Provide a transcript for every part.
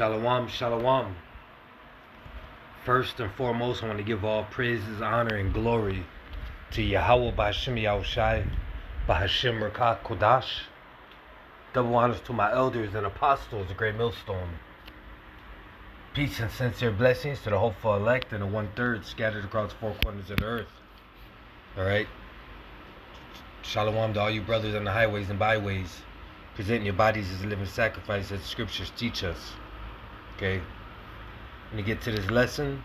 Shalom, shalom. First and foremost, I want to give all praises, honor, and glory to Yahweh B'Hashem Yahushai, B'Hashem Merkah Kodash. Double honors to my elders and apostles, the great millstone. Peace and sincere blessings to the hopeful elect and the 1/3 scattered across 4 corners of the earth. Alright? Shalom to all you brothers on the highways and byways, presenting your bodies as a living sacrifice as the scriptures teach us. Okay? Let me get to this lesson.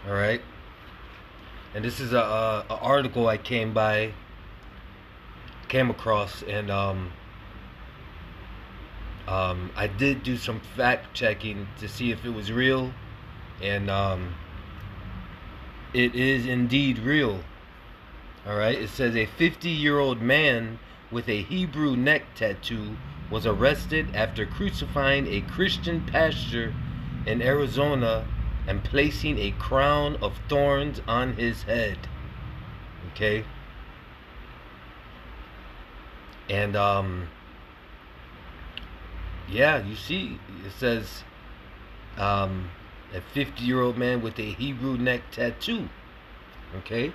Alright? And this is a article I came across, and I did do some fact checking to see if it was real, and it is indeed real. Alright, it says a 50-year-old man with a Hebrew neck tattoo was arrested after crucifying a Christian pastor in Arizona and placing a crown of thorns on his head. Okay? And yeah, you see, it says a 50-year-old man with a Hebrew neck tattoo. Okay?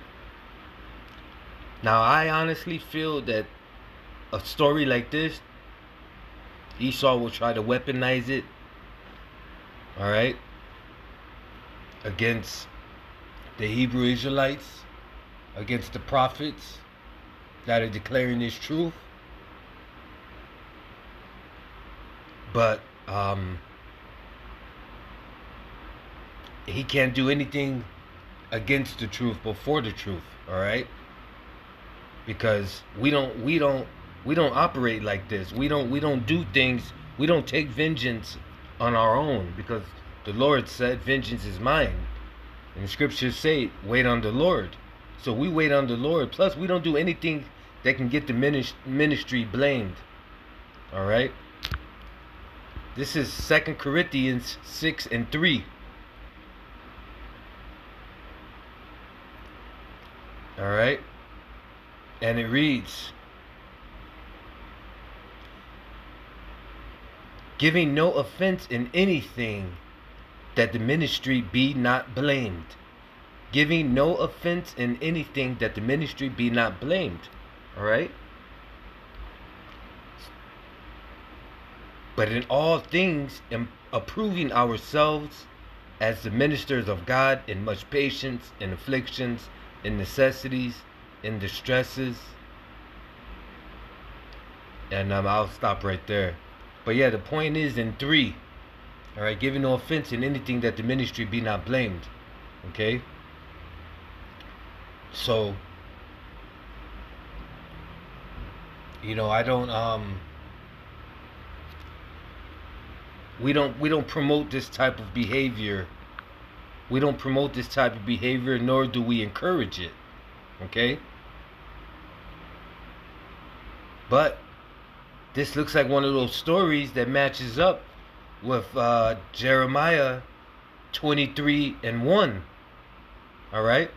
Now, I honestly feel that a story like this, Esau will try to weaponize it, alright, against the Hebrew Israelites, against the prophets that are declaring this truth. But he can't do anything against the truth but for the truth, alright? Because we don't operate like this. We don't do things. We don't take vengeance on our own, because the Lord said, "Vengeance is mine." And the scriptures say, "Wait on the Lord." So we wait on the Lord. Plus, we don't do anything that can get the ministry blamed. All right. This is 2 Corinthians 6:3. All right. And it reads, "Giving no offense in anything, that the ministry be not blamed." Giving no offense in anything, that the ministry be not blamed. Alright? But in all things, approving ourselves as the ministers of God in much patience, in afflictions, in necessities, in distresses. And I'll stop right there. But yeah, the point is in 3. Alright, giving no offense in anything, that the ministry be not blamed. Okay? So, you know, we don't promote this type of behavior. We don't promote this type of behavior, nor do we encourage it. Okay? But this looks like one of those stories that matches up with Jeremiah 23:1. Alright?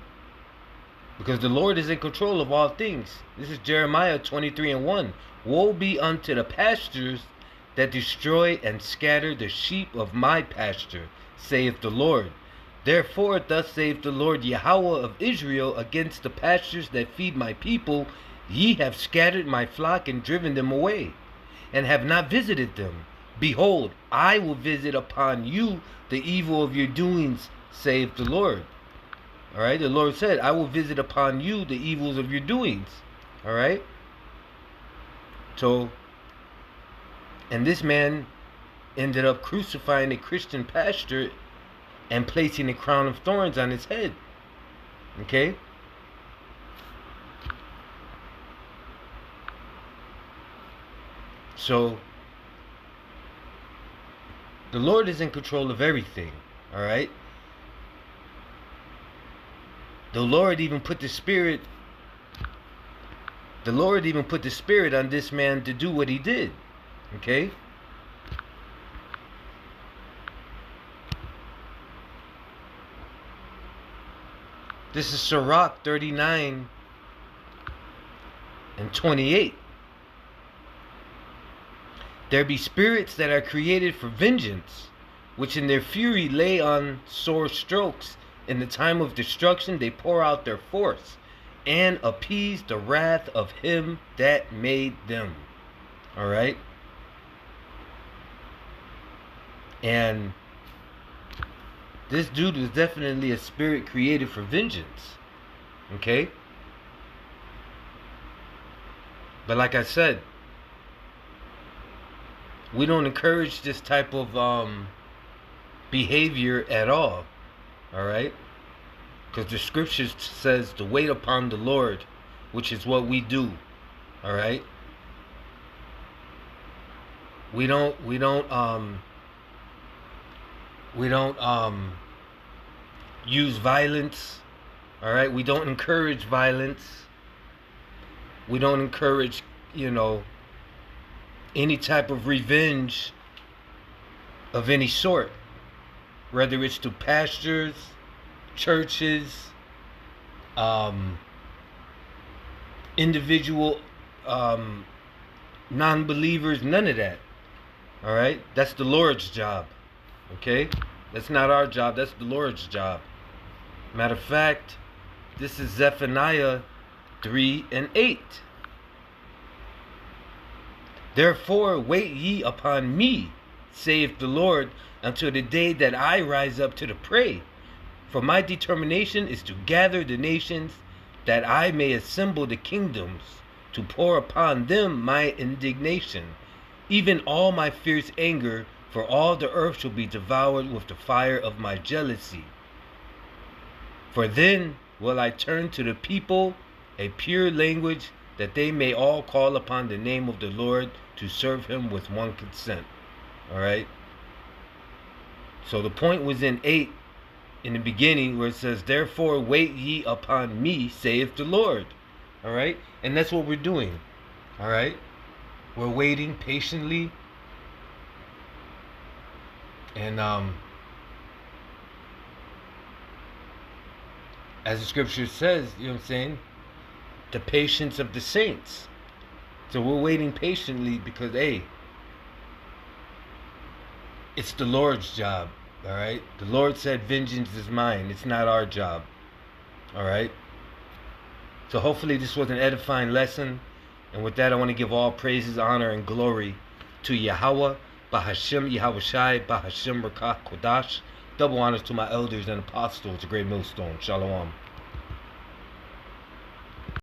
Because the Lord is in control of all things. This is Jeremiah 23:1. "Woe be unto the pastors that destroy and scatter the sheep of my pasture, saith the Lord. Therefore thus saith the Lord Yahweh of Israel against the pastures that feed my people. Ye have scattered my flock and driven them away, and have not visited them. Behold, I will visit upon you the evil of your doings, saith the Lord." Alright, the Lord said, "I will visit upon you the evils of your doings." Alright? So, and this man ended up crucifying a Christian pastor and placing a crown of thorns on his head. Okay? So, the Lord is in control of everything. Alright? The Lord even put the Spirit on this man to do what he did. Okay? This is Sirach 39:28. There be spirits that are created for vengeance, which in their fury lay on sore strokes. In the time of destruction they pour out their force, and appease the wrath of him that made them. Alright? And this dude was definitely a spirit created for vengeance. Okay? But like I said, we don't encourage this type of behavior at all. Alright? Because the scripture says to wait upon the Lord, which is what we do. Alright? We don't use violence. Alright? We don't encourage violence. We don't encourage, any type of revenge of any sort. Whether it's to pastors, churches, individual non-believers, none of that. Alright? That's the Lord's job. Okay? That's not our job, that's the Lord's job. Matter of fact, this is Zephaniah 3:8. Therefore wait ye upon me, saith the Lord, until the day that I rise up to the prey. For my determination is to gather the nations, that I may assemble the kingdoms, to pour upon them my indignation, even all my fierce anger, for all the earth shall be devoured with the fire of my jealousy. For then will I turn to the people a pure language, that they may all call upon the name of the Lord, to serve him with one consent. Alright? So the point was in 8, in the beginning, where it says, therefore wait ye upon me, saith the Lord. Alright? And that's what we're doing. Alright? We're waiting patiently. And as the scripture says, you know what I'm saying? The patience of the saints. So we're waiting patiently because, hey, it's the Lord's job. Alright? The Lord said, vengeance is mine. It's not our job. Alright? So hopefully this was an edifying lesson. And with that, I want to give all praises, honor, and glory to Yahweh, Bahashem Yahushai, Bahashem Rakah Kodash. Double honors to my elders and apostles, the great millstone. Shalom.